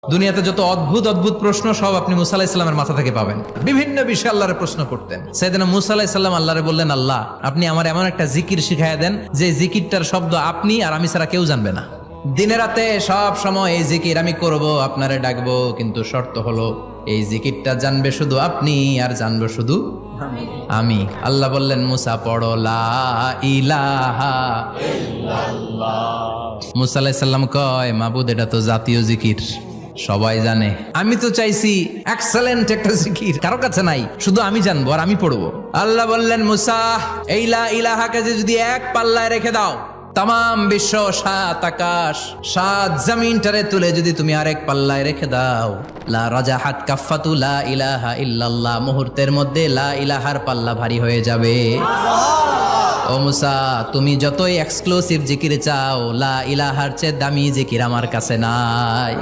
দুনিয়াতে যত অদ্ভুত অদ্ভুত প্রশ্ন সব আপনি মুসা আলাইহিস সালামের মাথা থেকে পাবেন। বিভিন্ন বিষয়ে আল্লাহরে প্রশ্ন করতেন। সাইয়েদনা মুসা আলাইহিস সালাম আল্লাহরে বললেন, আল্লাহ আপনি আমার এমন একটা জিকির শিখাইয়া দেন যে জিকিরটার শব্দ আপনি আর আমি ছাড়া কেউ জানবে না। দিনে রাতে সব সময় এই জিকির আমি করব, আপনারে ডাকবো, কিন্তু শর্ত হলো এই জিকিরটা জানবে শুধু আপনি আর জানবো শুধু আমি। আল্লাহ বললেন, মুসা পড়ো লা ইলাহা ইল্লাল্লাহ। মুসা আলাইহিস সালাম কয়, মাবুদ এটা তো জাতীয় জিকির, সবাই জানে। আমি তো চাইছি এক্সেলেন্ট একটা জিকির, কারো কাছে নাই, শুধু আমি জানবো আর আমি পড়বো। আল্লাহ বললেন, মুসা এই লা ইলাহাকে যদি এক পাল্লায় রেখে দাও, তাম বিশ্ব, 7 আকাশ 7 জমিনটারে তুলে যদি তুমি আরেক পাল্লায় রেখে দাও, লা রাজাহাত কাফাতু লা ইলাহা ইল্লাল্লাহ, মুহূর্তের মধ্যে লা ইলাহার পাল্লা ভারী হয়ে যাবে। ও মুসা, তুমি যতই এক্সক্লুসিভ জিকির চাও, লা ইলাহার চেয়ে দামি জিকির আমার কাছে নাই।